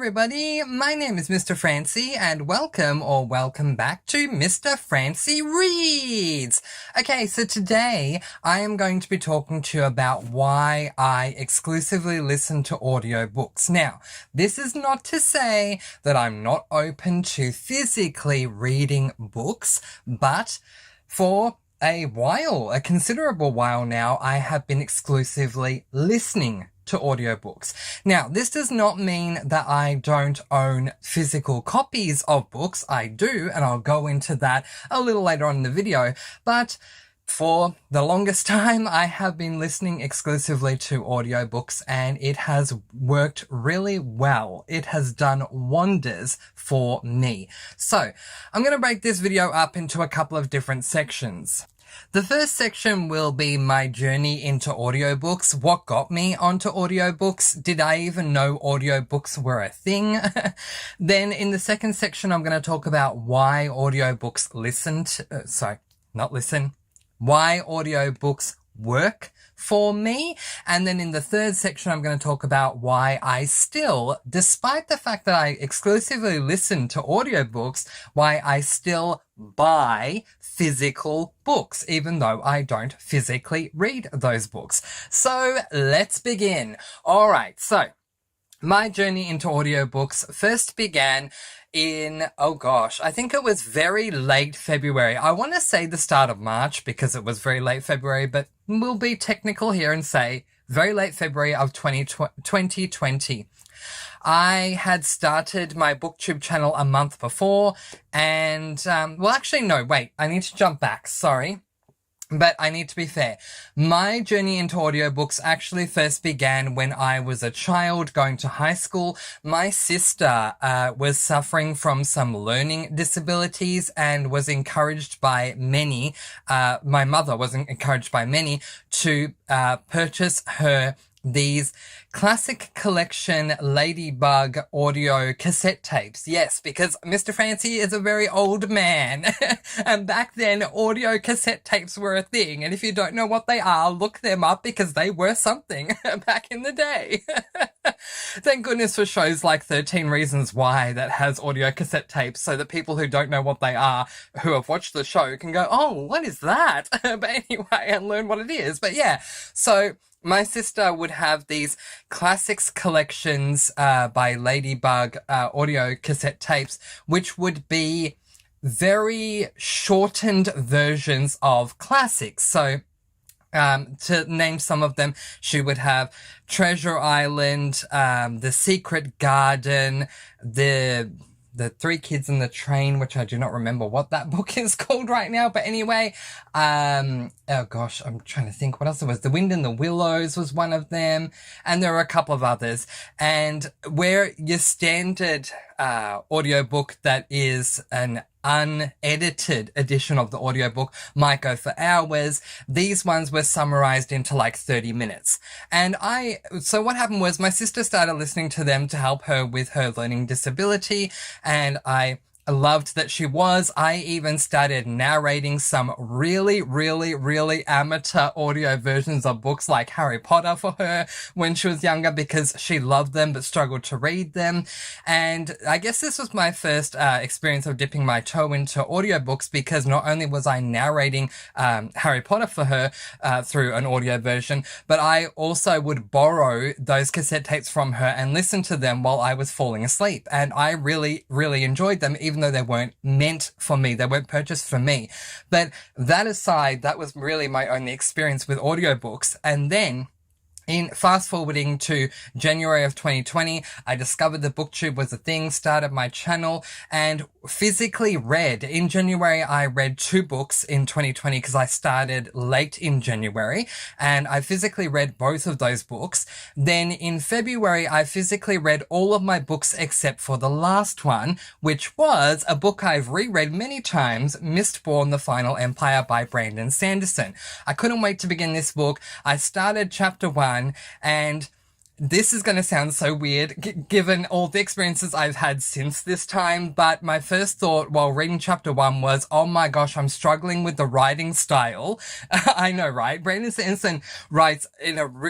everybody, my name is Mr. Francy and welcome back to Mr. Francy Reads. Okay, so today I am going to be talking to you about why I exclusively listen to audiobooks. Now, this is not to say that I'm not open to physically reading books, but for a considerable while now, I have been exclusively listening to audiobooks. Now, this does not mean that I don't own physical copies of books. I do, and I'll go into that a little later on in the video, but for the longest time, I have been listening exclusively to audiobooks, and it has worked really well. It has done wonders for me. So, I'm going to break this video up into a couple of different sections. The first section will be my journey into audiobooks. What got me onto audiobooks? Did I even know audiobooks were a thing? Then in the second section, I'm going to talk about why audiobooks why audiobooks work for me. And then in the third section, I'm going to talk about why I still, despite the fact that I exclusively listen to audiobooks, why I still buy physical books, even though I don't physically read those books. So let's begin. All right. So my journey into audiobooks first began in, I think it was very late February. I want to say the start of March because it was very late February, but we'll be technical here and say very late February of 2020. I had started my BookTube channel a month before and, I need to jump back. Sorry. But I need to be fair. My journey into audiobooks actually first began when I was a child going to high school. My sister was suffering from some learning disabilities and was encouraged by many, my mother was encouraged by many to purchase her these classic collection Ladybug audio cassette tapes. Yes, because Mr. Francy is a very old man. And back then, audio cassette tapes were a thing. And if you don't know what they are, look them up because they were something back in the day. Thank goodness for shows like 13 Reasons Why that has audio cassette tapes so that people who don't know what they are, who have watched the show, can go, oh, what is that? But anyway, and learn what it is. But yeah, so my sister would have these classics collections by Ladybug audio cassette tapes, which would be very shortened versions of classics. So to name some of them, she would have Treasure Island, The Secret Garden, the Three Kids in the Train, which I do not remember what that book is called right now. But anyway, I'm trying to think what else there was. The Wind in the Willows was one of them. And there are a couple of others. And where your standard audiobook that is an unedited edition of the audiobook might go for hours, these ones were summarized into like 30 minutes. And so what happened was my sister started listening to them to help her with her learning disability, and I loved that she was. I even started narrating some really, really, really amateur audio versions of books like Harry Potter for her when she was younger because she loved them but struggled to read them. And I guess this was my first experience of dipping my toe into audiobooks because not only was I narrating Harry Potter for her through an audio version, but I also would borrow those cassette tapes from her and listen to them while I was falling asleep. And I really, really enjoyed them, even though they weren't meant for me. They weren't purchased for me. But that aside, that was really my only experience with audiobooks. And then in fast forwarding to January of 2020, I discovered that BookTube was a thing, started my channel, and physically read. In January, I read 2 books in 2020 because I started late in January, and I physically read both of those books. Then in February, I physically read all of my books except for the last one, which was a book I've reread many times, Mistborn: The Final Empire by Brandon Sanderson. I couldn't wait to begin this book. I started chapter 1, and this is going to sound so weird given all the experiences I've had since this time, but my first thought while reading chapter 1 was, oh my gosh, I'm struggling with the writing style. I know, right? Brandon Sanderson writes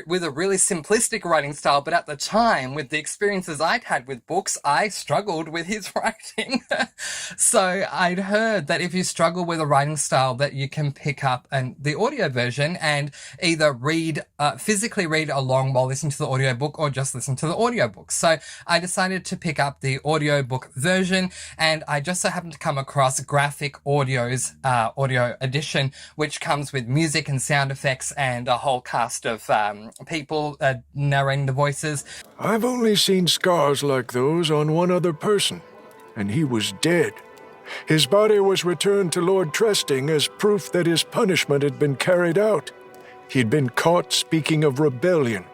with a really simplistic writing style, but at the time, with the experiences I'd had with books, I struggled with his writing. So I'd heard that if you struggle with a writing style, that you can pick up the audio version and either physically read along while listening to the audiobook or just listen to the audiobook. So I decided to pick up the audiobook version, and I just so happened to come across Graphic Audio's audio edition, which comes with music and sound effects and a whole cast of people narrating the voices. I've only seen scars like those on one other person, and he was dead. His body was returned to Lord Tresting as proof that his punishment had been carried out. He'd been caught speaking of rebellion.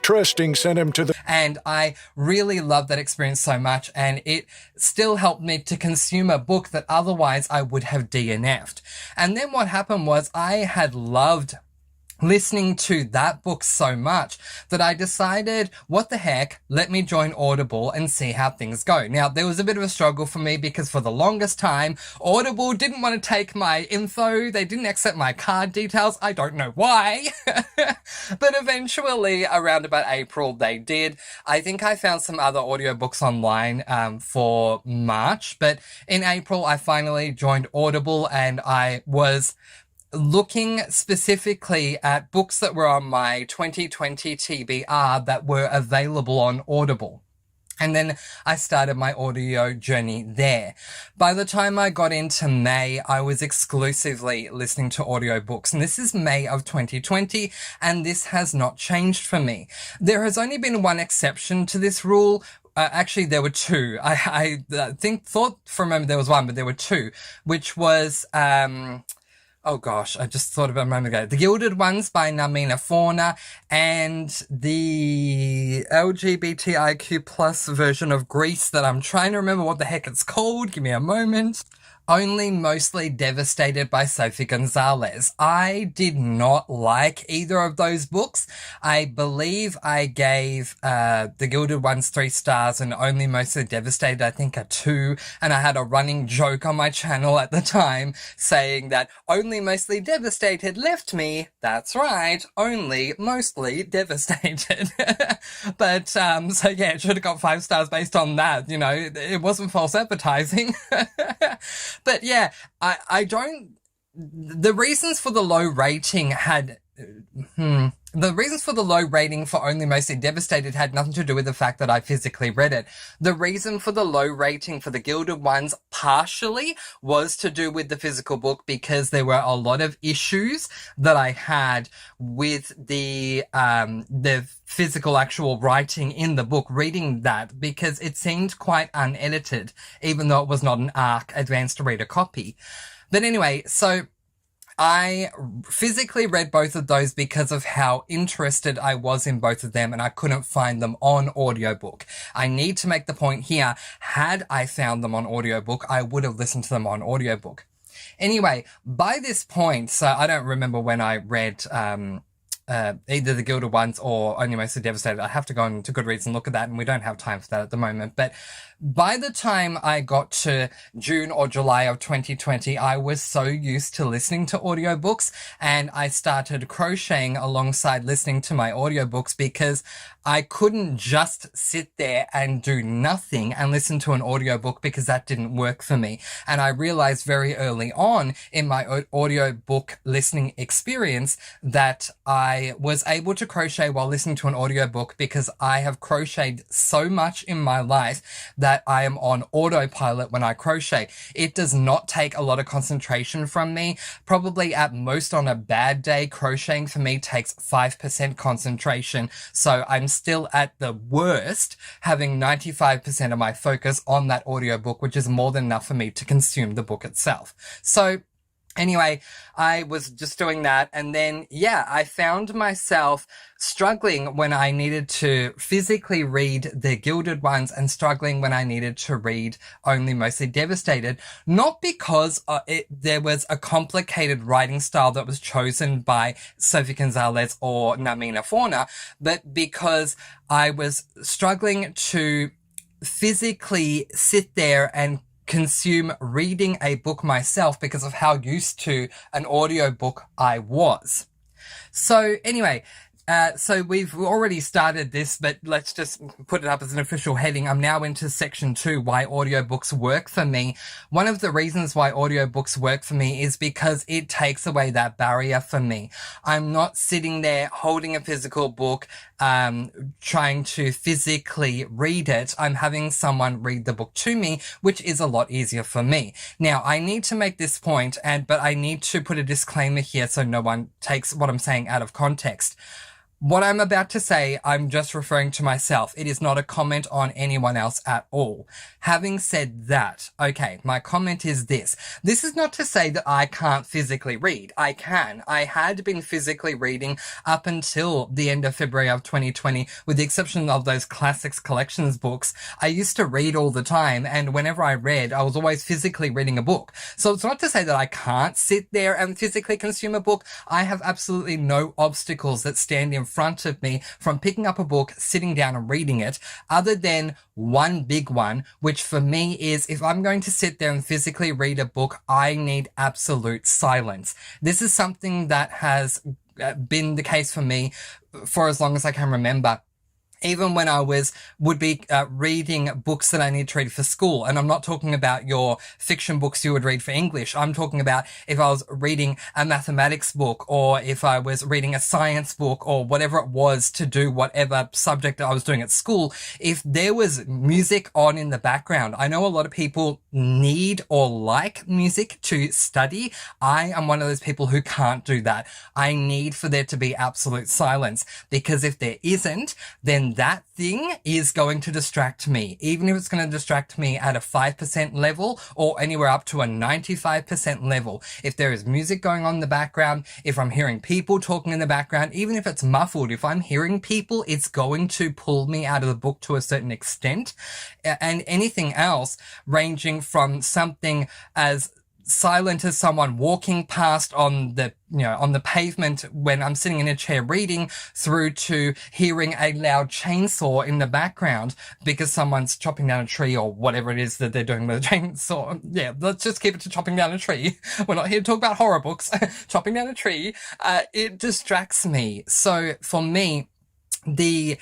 Tresting sent him to the... And I really loved that experience so much, and it still helped me to consume a book that otherwise I would have DNF'd. And then what happened was I had loved listening to that book so much that I decided, what the heck, let me join Audible and see how things go. Now, there was a bit of a struggle for me because for the longest time, Audible didn't want to take my info. They didn't accept my card details. I don't know why. But eventually, around about April, they did. I think I found some other audiobooks online for March, but in April, I finally joined Audible, and I was looking specifically at books that were on my 2020 TBR that were available on Audible. And then I started my audio journey there. By the time I got into May, I was exclusively listening to audiobooks. And this is May of 2020, and this has not changed for me. There has only been one exception to this rule. Actually, there were two. I thought for a moment there was one, but there were two, which was, oh gosh, I just thought of it a moment ago. The Gilded Ones by Namina Fauna and the LGBTIQ plus version of Grease that I'm trying to remember what the heck it's called. Give me a moment. Only Mostly Devastated by Sophie Gonzalez. I did not like either of those books. I believe I gave The Gilded Ones 3 stars and Only Mostly Devastated, I think, a 2. And I had a running joke on my channel at the time saying that Only Mostly Devastated left me, that's right, only mostly devastated. But, so yeah, it should have got 5 stars based on that. You know, it wasn't false advertising. But yeah, I don't, the reasons for the low rating the reasons for the low rating for Only Mostly Devastated had nothing to do with the fact that I physically read it. The reason for the low rating for The Gilded Ones partially was to do with the physical book, because there were a lot of issues that I had with the physical actual writing in the book, reading that, because it seemed quite unedited, even though it was not an ARC advanced reader copy. But anyway, so I physically read both of those because of how interested I was in both of them, and I couldn't find them on audiobook. I need to make the point here, had I found them on audiobook, I would have listened to them on audiobook. Anyway, by this point, so I don't remember when I read either The Gilded Ones or Only Mostly Devastated. I have to go into Goodreads and look at that, and we don't have time for that at the moment. But by the time I got to June or July of 2020, I was so used to listening to audiobooks, and I started crocheting alongside listening to my audiobooks because I couldn't just sit there and do nothing and listen to an audiobook, because that didn't work for me. And I realized very early on in my audiobook listening experience that I was able to crochet while listening to an audiobook because I have crocheted so much in my life that I am on autopilot when I crochet. It does not take a lot of concentration from me. Probably at most on a bad day, crocheting for me takes 5% concentration. So I'm still at the worst having 95% of my focus on that audiobook, which is more than enough for me to consume the book itself. So Anyway, I was just doing that. And then, yeah, I found myself struggling when I needed to physically read the Gilded Ones and struggling when I needed to read Only Mostly Devastated. Not because there was a complicated writing style that was chosen by Sophie Gonzalez or Namina Fauna, but because I was struggling to physically sit there and consume reading a book myself because of how used to an audiobook I was. So anyway, so we've already started this, but let's just put it up as an official heading. I'm now into section 2, why audiobooks work for me. One of the reasons why audiobooks work for me is because it takes away that barrier for me. I'm not sitting there holding a physical book, trying to physically read it. I'm having someone read the book to me, which is a lot easier for me. Now, I need to make this point, but I need to put a disclaimer here so no one takes what I'm saying out of context. What I'm about to say, I'm just referring to myself. It is not a comment on anyone else at all. Having said that, okay, my comment is this. This is not to say that I can't physically read. I can. I had been physically reading up until the end of February of 2020, with the exception of those classics collections books. I used to read all the time, and whenever I read, I was always physically reading a book. So it's not to say that I can't sit there and physically consume a book. I have absolutely no obstacles that stand in front of me from picking up a book, sitting down and reading it, other than one big one, which for me is if I'm going to sit there and physically read a book, I need absolute silence. This is something that has been the case for me for as long as I can remember. Even when I would be reading books that I need to read for school. And I'm not talking about your fiction books you would read for English. I'm talking about if I was reading a mathematics book or if I was reading a science book or whatever it was to do whatever subject I was doing at school. If there was music on in the background, I know a lot of people need or like music to study. I am one of those people who can't do that. I need for there to be absolute silence, because if there isn't, then that thing is going to distract me. Even if it's going to distract me at a 5% level or anywhere up to a 95% level. If there is music going on in the background, if I'm hearing people talking in the background, even if it's muffled, if I'm hearing people, it's going to pull me out of the book to a certain extent. And anything else ranging from something as silent as someone walking past on the pavement when I'm sitting in a chair reading, through to hearing a loud chainsaw in the background because someone's chopping down a tree or whatever it is that they're doing with a chainsaw. Yeah, let's just keep it to chopping down a tree. We're not here to talk about horror books. Chopping down a tree, it distracts me. So for me, it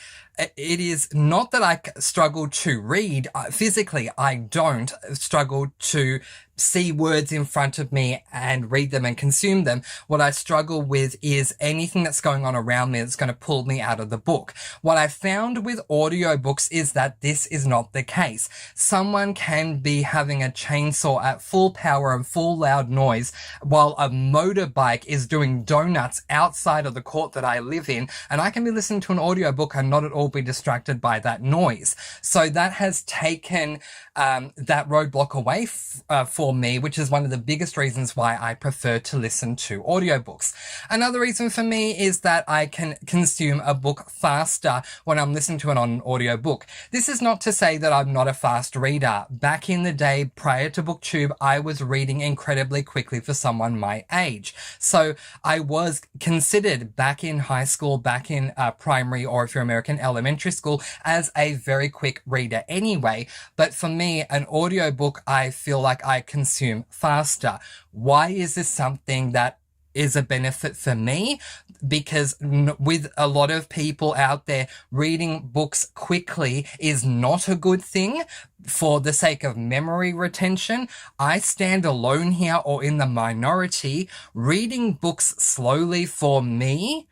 is not that I struggle to read physically. I don't struggle to see words in front of me and read them and consume them. What I struggle with is anything that's going on around me that's going to pull me out of the book. What I found with audiobooks is that this is not the case. Someone can be having a chainsaw at full power and full loud noise while a motorbike is doing donuts outside of the court that I live in, and I can be listening to an audiobook and not at all be distracted by that noise. So that has taken that roadblock away for me, which is one of the biggest reasons why I prefer to listen to audiobooks. Another reason for me is that I can consume a book faster when I'm listening to it on an audiobook. This is not to say that I'm not a fast reader. Back in the day, prior to BookTube, I was reading incredibly quickly for someone my age. So I was considered back in high school, back in primary, or if you're American, elementary school, as a very quick reader anyway. But for me, an audiobook, I feel like I consume faster. Why is this something that is a benefit for me? Because with a lot of people out there, reading books quickly is not a good thing for the sake of memory retention. I stand alone here, or in the minority. Reading books slowly for me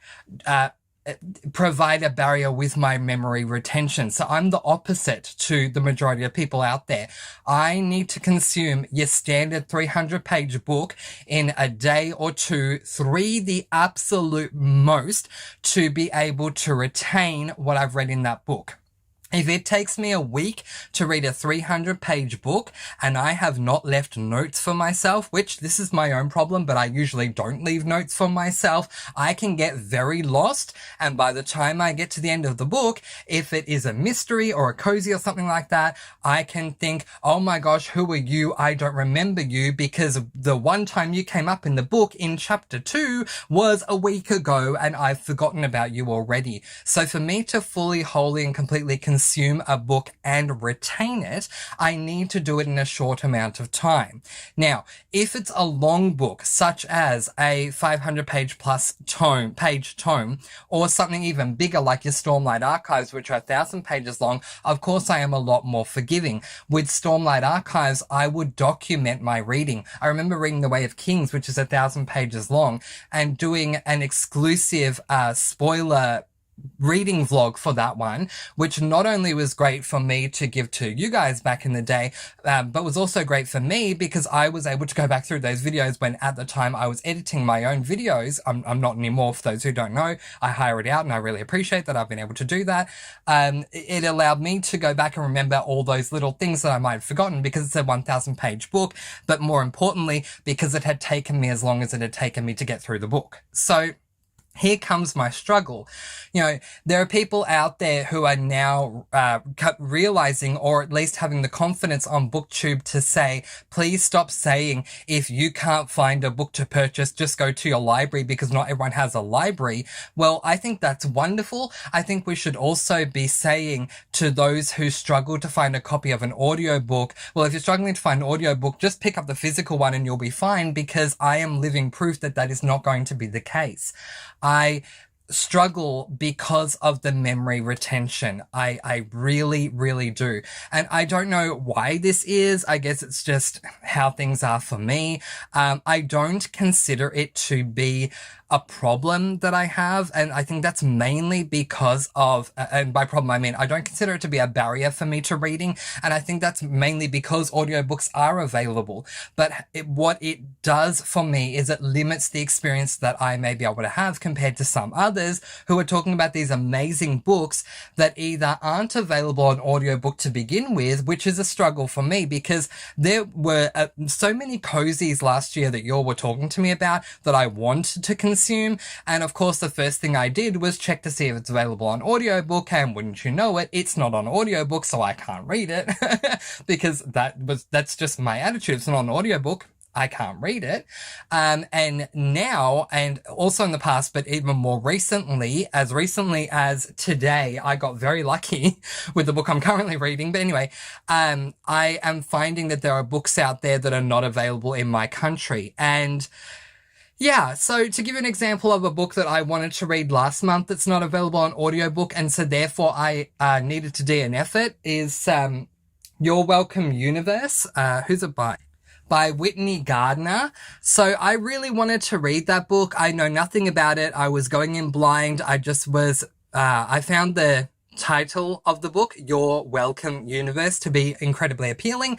provide a barrier with my memory retention. So I'm the opposite to the majority of people out there. I need to consume your standard 300-page book in a day or two, 3 the absolute most, to be able to retain what I've read in that book. If it takes me a week to read a 300-page book and I have not left notes for myself, which this is my own problem, but I usually don't leave notes for myself, I can get very lost. And by the time I get to the end of the book, if it is a mystery or a cozy or something like that, I can think, oh my gosh, who are you? I don't remember you because the one time you came up in the book in chapter 2 was a week ago and I've forgotten about you already. So for me to fully, wholly and completely consume a book and retain it, I need to do it in a short amount of time. Now, if it's a long book, such as a 500-page plus page tome, or something even bigger like your Stormlight Archives, which are 1,000 pages long, of course I am a lot more forgiving. With Stormlight Archives, I would document my reading. I remember reading The Way of Kings, which is 1,000 pages long, and doing an exclusive spoiler reading vlog for that one, which not only was great for me to give to you guys back in the day, but was also great for me because I was able to go back through those videos when at the time I was editing my own videos. I'm not anymore, for those who don't know. I hire it out and I really appreciate that I've been able to do that. It allowed me to go back and remember all those little things that I might have forgotten because it's a 1,000-page book, but more importantly, because it had taken me as long as it had taken me to get through the book. So here comes my struggle. There are people out there who are now realizing, or at least having the confidence on BookTube to say, please stop saying, if you can't find a book to purchase, just go to your library because not everyone has a library. Well, I think that's wonderful. I think we should also be saying to those who struggle to find a copy of an audiobook, well, if you're struggling to find an audiobook, just pick up the physical one and you'll be fine, because I am living proof that that is not going to be the case. I struggle because of the memory retention. I really, really do. And I don't know why this is. I guess it's just how things are for me. I don't consider it to be a problem that I have, and I think that's mainly because of, and by problem I mean I don't consider it to be a barrier for me to reading, and I think that's mainly because audiobooks are available. But what it does for me is it limits the experience that I may be able to have compared to some others who are talking about these amazing books that either aren't available on audiobook to begin with, which is a struggle for me because there were so many cozies last year that you all were talking to me about that I wanted to consume. And of course, the first thing I did was check to see if it's available on audiobook, and wouldn't you know it, it's not on audiobook, so I can't read it because that's just my attitude. If it's not on audiobook, I can't read it. And now, and also in the past, but even more recently as today, I got very lucky with the book I'm currently reading. But anyway, I am finding that there are books out there that are not available in my country. And yeah, so to give you an example of a book that I wanted to read last month that's not available on audiobook, and so therefore I needed to DNF it, is Your Welcome Universe. Who's it by? By Whitney Gardner. So I really wanted to read that book. I know nothing about it. I was going in blind. I found the title of the book, Your Welcome Universe, to be incredibly appealing,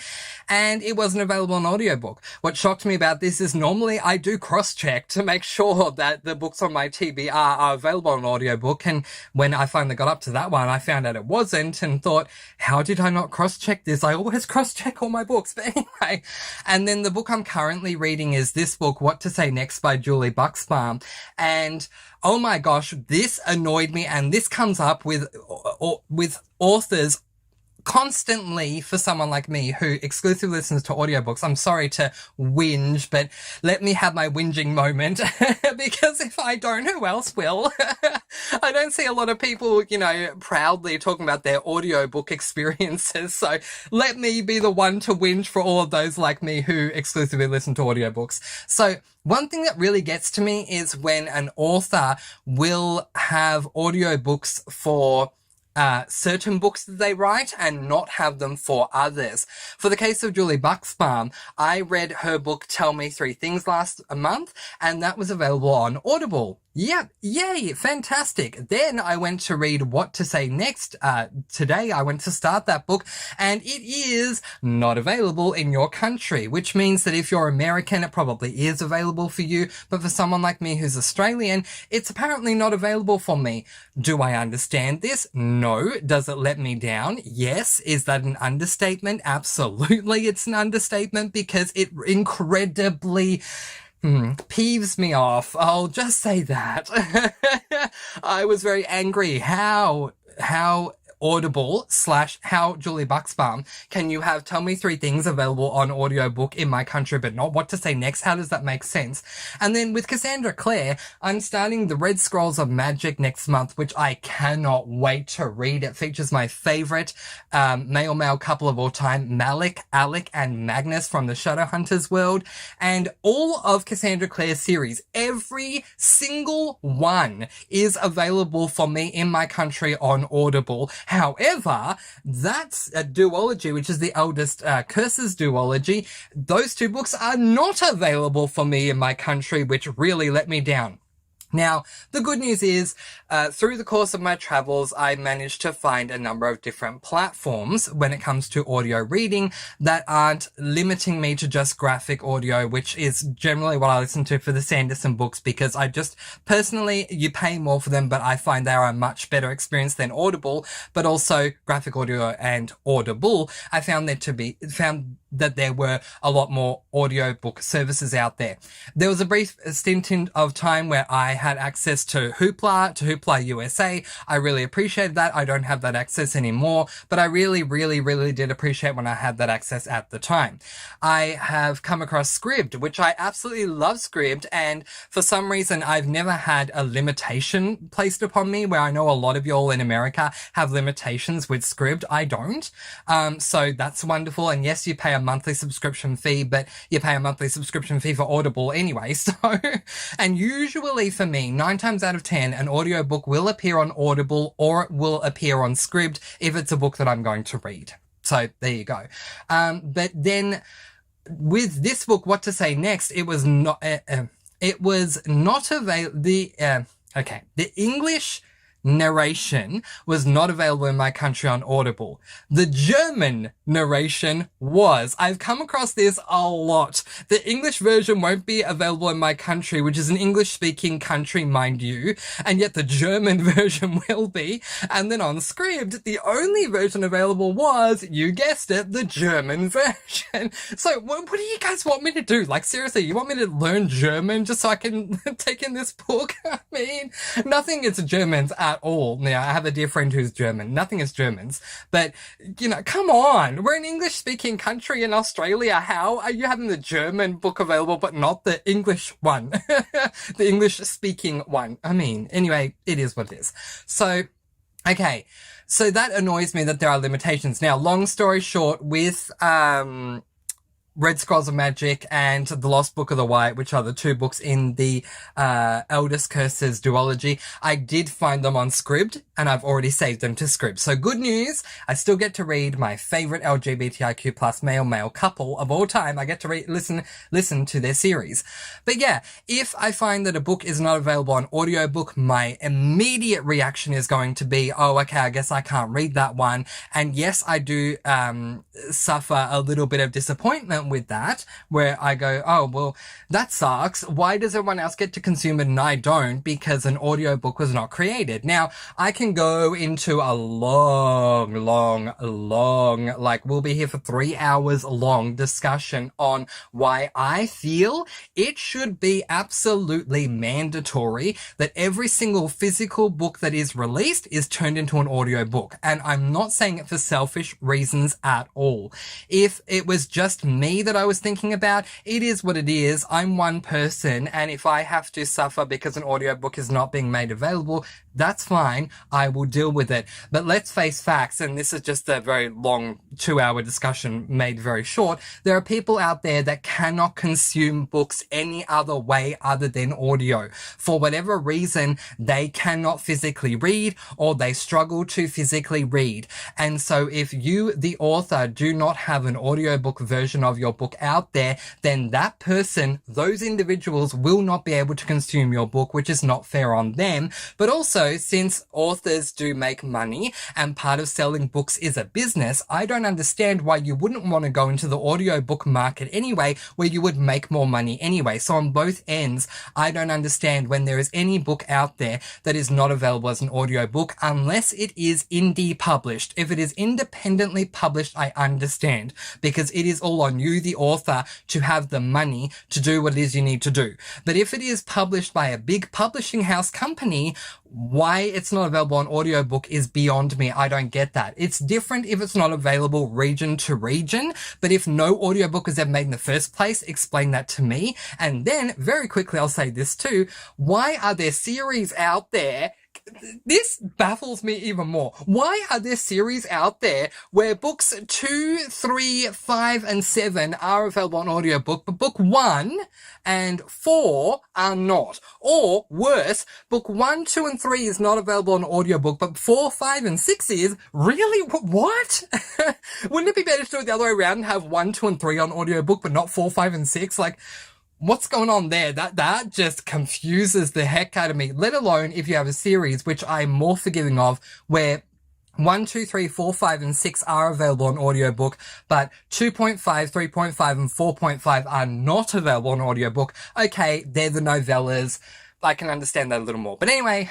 and it wasn't available on audiobook. What shocked me about this is normally I do cross-check to make sure that the books on my TBR are available on audiobook, and when I finally got up to that one, I found out it wasn't and thought, how did I not cross-check this? I always cross-check all my books. But anyway, and then the book I'm currently reading is this book, What to Say Next by Julie Buxbaum, and oh my gosh, this annoyed me, and this comes up with authors constantly for someone like me who exclusively listens to audiobooks. I'm sorry to whinge, but let me have my whinging moment because if I don't, who else will? I don't see a lot of people, proudly talking about their audiobook experiences. So let me be the one to whinge for all of those like me who exclusively listen to audiobooks. So one thing that really gets to me is when an author will have audiobooks for certain books that they write and not have them for others. For the case of Julie Buxbaum, I read her book Tell Me Three Things last month, and that was available on Audible. Yep, yay, fantastic. Then I went to read What to Say Next. Today I went to start that book, and it is not available in your country, which means that if you're American, it probably is available for you, but for someone like me who's Australian, it's apparently not available for me. Do I understand this? No. Does it let me down? Yes. Is that an understatement? Absolutely, it's an understatement because it incredibly peeves me off. I'll just say that. I was very angry. How Audible / how Julie Bucksbaum can you have Tell Me Three Things available on audiobook in my country but not What to Say Next? How does that make sense? And then with Cassandra Clare, I'm starting the Red Scrolls of Magic next month, which I cannot wait to read. It features my favorite male couple of all time, Malik, Alec, and Magnus from the Shadowhunters world. And all of Cassandra Clare's series, every single one is available for me in my country on Audible. However, that's a duology, which is the Eldest Curses duology. Those two books are not available for me in my country, which really let me down. Now, the good news is, through the course of my travels, I managed to find a number of different platforms when it comes to audio reading that aren't limiting me to just graphic audio, which is generally what I listen to for the Sanderson books, because I just, personally, you pay more for them, but I find they are a much better experience than Audible, but also graphic audio and Audible. I found that there were a lot more audiobook services out there. There was a brief stint of time where I had access to Hoopla USA. I really appreciated that. I don't have that access anymore, but I really, really, really did appreciate when I had that access at the time. I have come across Scribd, which I absolutely love Scribd, and for some reason I've never had a limitation placed upon me, where I know a lot of y'all in America have limitations with Scribd. I don't. So that's wonderful. And yes, you pay a monthly subscription fee, but you pay a monthly subscription fee for Audible anyway. So, and usually for me, 9 times out of 10, an audiobook will appear on Audible or it will appear on Scribd if it's a book that I'm going to read. So there you go. But then with this book, What to Say Next, it was not available. The English narration was not available in my country on Audible. The German narration was. I've come across this a lot. The English version won't be available in my country, which is an English-speaking country, mind you, and yet the German version will be. And then on Scribd, the only version available was, you guessed it, the German version. So what do you guys want me to do? Like, seriously, you want me to learn German just so I can take in this book? I mean, nothing against Germans at all. Now, I have a dear friend who's German. Nothing against Germans. But, you know, come on. We're an English-speaking country in Australia. How are you having the German book available but not the English one? The English-speaking one. I mean, anyway, it is what it is. So, okay. So that annoys me that there are limitations. Now, long story short, with Red Scrolls of Magic and The Lost Book of the White, which are the two books in the Eldest Curses duology, I did find them on Scribd, and I've already saved them to Scribd. So good news, I still get to read my favorite LGBTIQ plus male couple of all time. I get to listen to their series. But yeah, if I find that a book is not available on audiobook, my immediate reaction is going to be, oh, okay, I guess I can't read that one. And yes, I do suffer a little bit of disappointment with that, where I go, oh, well, that sucks. Why does everyone else get to consume it and I don't? Because an audiobook was not created. Now, I can go into a long, like, we'll be here for 3 hours long discussion on why I feel it should be absolutely mandatory that every single physical book that is released is turned into an audiobook. And I'm not saying it for selfish reasons at all. If it was just me that I was thinking about, it is what it is. I'm one person, and if I have to suffer because an audiobook is not being made available, that's fine. I will deal with it. But let's face facts, and this is just a very long 2-hour discussion made very short. There are people out there that cannot consume books any other way other than audio. For whatever reason, they cannot physically read, or they struggle to physically read. And so if you, the author, do not have an audiobook version of your book out there, then that person, those individuals will not be able to consume your book, which is not fair on them. But also, since authors do make money and part of selling books is a business, I don't understand why you wouldn't want to go into the audiobook market anyway, where you would make more money anyway. So on both ends, I don't understand when there is any book out there that is not available as an audiobook unless it is indie published. If it is independently published, I understand, because it is all on you, the author, to have the money to do what it is you need to do. But if it is published by a big publishing house company, why it's not available on audiobook is beyond me. I don't get that. It's different if it's not available region to region, but if no audiobook was ever made in the first place, explain that to me. And then very quickly, I'll say this too. Why are there series out there? This baffles me even more. Why are there series out there where books 2, 3, 5, and 7 are available on audiobook, but book 1 and 4 are not? Or worse, book 1, 2, and 3 is not available on audiobook, but 4, 5, and 6 is? Really? What? Wouldn't it be better to do it the other way around and have 1, 2, and 3 on audiobook, but not 4, 5, and 6? Like, what's going on there? That just confuses the heck out of me, let alone if you have a series, which I'm more forgiving of, where 1, 2, 3, 4, 5, and 6 are available on audiobook, but 2.5, 3.5, and 4.5 are not available on audiobook. Okay, they're the novellas. I can understand that a little more. But anyway,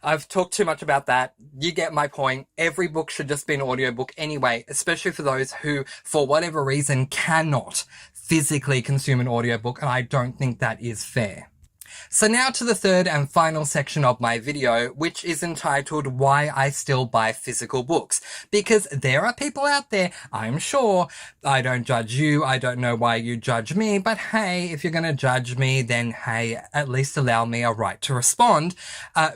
I've talked too much about that. You get my point. Every book should just be an audiobook anyway, especially for those who, for whatever reason, cannot physically consume an audiobook, and I don't think that is fair. So now to the third and final section of my video, which is entitled Why I Still Buy Physical Books. Because there are people out there, I'm sure, I don't judge you, I don't know why you judge me, but hey, if you're going to judge me, then hey, at least allow me a right to respond,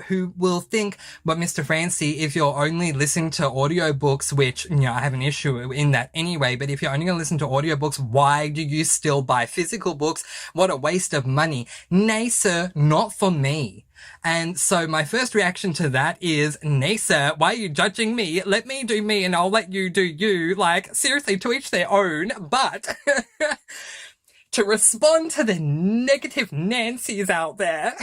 who will think, but Mr. Francy, if you're only listening to audiobooks, which, you know, I have an issue in that anyway, but if you're only going to listen to audiobooks, why do you still buy physical books? What a waste of money. Nay, sir, not for me. And so my first reaction to that is, nay sir, why are you judging me? Let me do me and I'll let you do you. Like, seriously, to each their own. But to respond to the negative Nancys out there,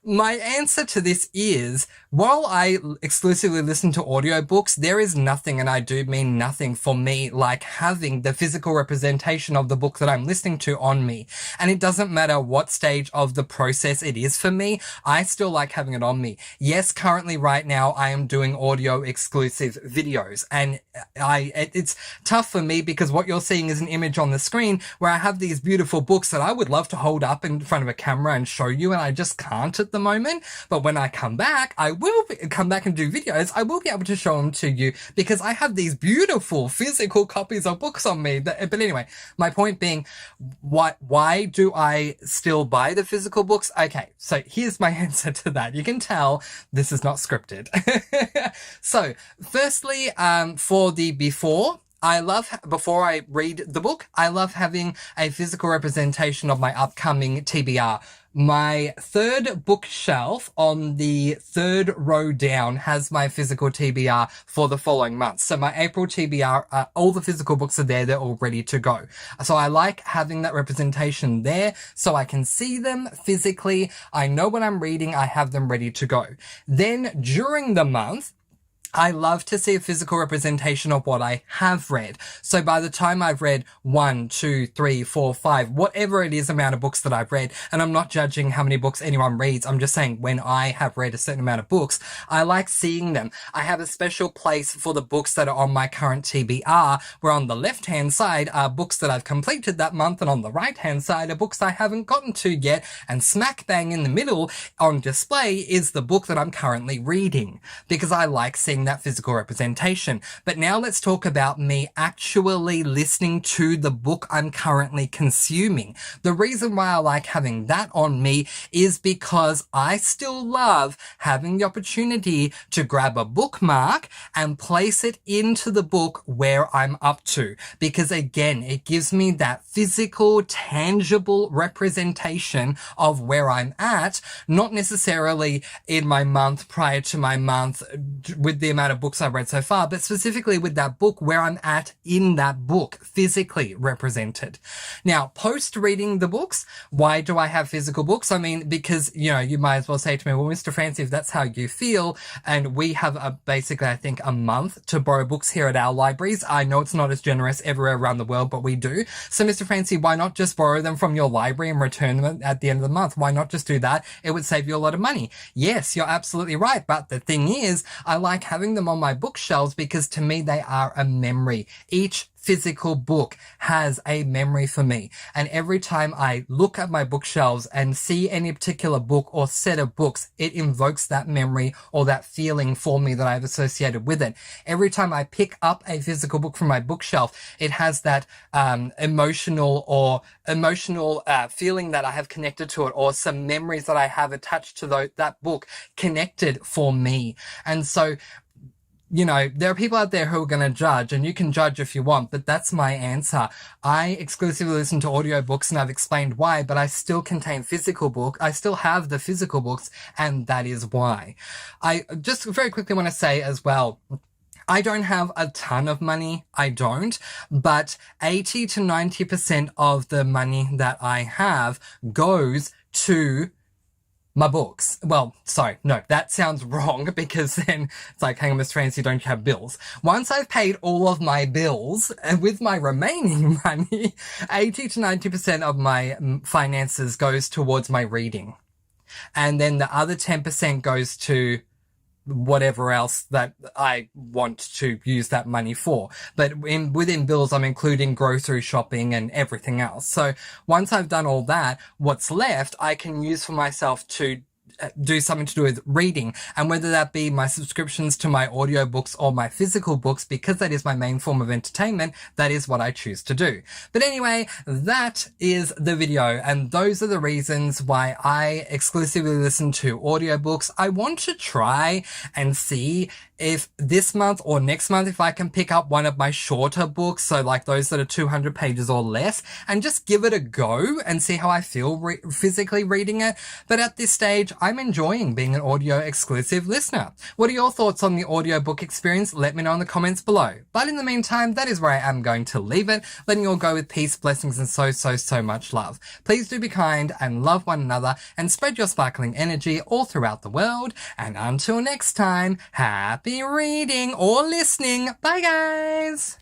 my answer to this is, while I exclusively listen to audiobooks, there is nothing, and I do mean nothing, for me like having the physical representation of the book that I'm listening to on me. And it doesn't matter what stage of the process it is for me, I still like having it on me. Yes, currently right now I am doing audio exclusive videos, and it's tough for me because what you're seeing is an image on the screen where I have these beautiful books that I would love to hold up in front of a camera and show you, and I just can't at the moment. But when I come back, I will come back and do videos. I will be able to show them to you because I have these beautiful physical copies of books on me. But anyway, my point being, why do I still buy the physical books? Okay, so here's my answer to that. You can tell this is not scripted. So firstly, for the before I read the book, I love having a physical representation of my upcoming TBR. My third bookshelf on the third row down has my physical TBR for the following month. So my April TBR, all the physical books are there. They're all ready to go. So I like having that representation there so I can see them physically. I know what I'm reading. I have them ready to go. Then during the month, I love to see a physical representation of what I have read. So by the time I've read 1, 2, 3, 4, 5, whatever it is amount of books that I've read, and I'm not judging how many books anyone reads, I'm just saying when I have read a certain amount of books, I like seeing them. I have a special place for the books that are on my current TBR, where on the left-hand side are books that I've completed that month, and on the right-hand side are books I haven't gotten to yet, and smack bang in the middle on display is the book that I'm currently reading, because I like seeing that physical representation. But now let's talk about me actually listening to the book I'm currently consuming. The reason why I like having that on me is because I still love having the opportunity to grab a bookmark and place it into the book where I'm up to. Because again, it gives me that physical, tangible representation of where I'm at, not necessarily in my month prior to my month with the amount of books I've read so far, but specifically with that book, where I'm at in that book, physically represented. Now, post reading the books, why do I have physical books? I mean, because, you might as well say to me, well, Mr. Francy, if that's how you feel, and we have basically, I think, a month to borrow books here at our libraries. I know it's not as generous everywhere around the world, but we do. So, Mr. Francy, why not just borrow them from your library and return them at the end of the month? Why not just do that? It would save you a lot of money. Yes, you're absolutely right. But the thing is, I like having them on my bookshelves because to me, they are a memory. Each physical book has a memory for me. And every time I look at my bookshelves and see any particular book or set of books, it invokes that memory or that feeling for me that I've associated with it. Every time I pick up a physical book from my bookshelf, it has that emotional feeling that I have connected to it, or some memories that I have attached to that book connected for me. And so, there are people out there who are going to judge, and you can judge if you want, but that's my answer. I exclusively listen to audiobooks, and I've explained why, but I still contain physical book. I still have the physical books, and that is why. I just very quickly want to say as well, I don't have a ton of money. I don't, but 80 to 90% of the money that I have goes to my books. Well, sorry, no, that sounds wrong, because then it's like, hang on, Miss Francy, don't you have bills? Once I've paid all of my bills, and with my remaining money, 80 to 90% of my finances goes towards my reading. And then the other 10% goes to whatever else that I want to use that money for. But within bills, I'm including grocery shopping and everything else. So once I've done all that, what's left I can use for myself to do something to do with reading, and whether that be my subscriptions to my audiobooks or my physical books, because that is my main form of entertainment, that is what I choose to do. But anyway, that is the video, and those are the reasons why I exclusively listen to audiobooks. I want to try and see if this month or next month, if I can pick up one of my shorter books, so like those that are 200 pages or less, and just give it a go and see how I feel physically reading it. But at this stage, I'm enjoying being an audio exclusive listener. What are your thoughts on the audiobook experience? Let me know in the comments below. But in the meantime, that is where I am going to leave it, letting you all go with peace, blessings, and so much love. Please do be kind and love one another, and spread your sparkling energy all throughout the world. And until next time, happy reading or listening. Bye, guys.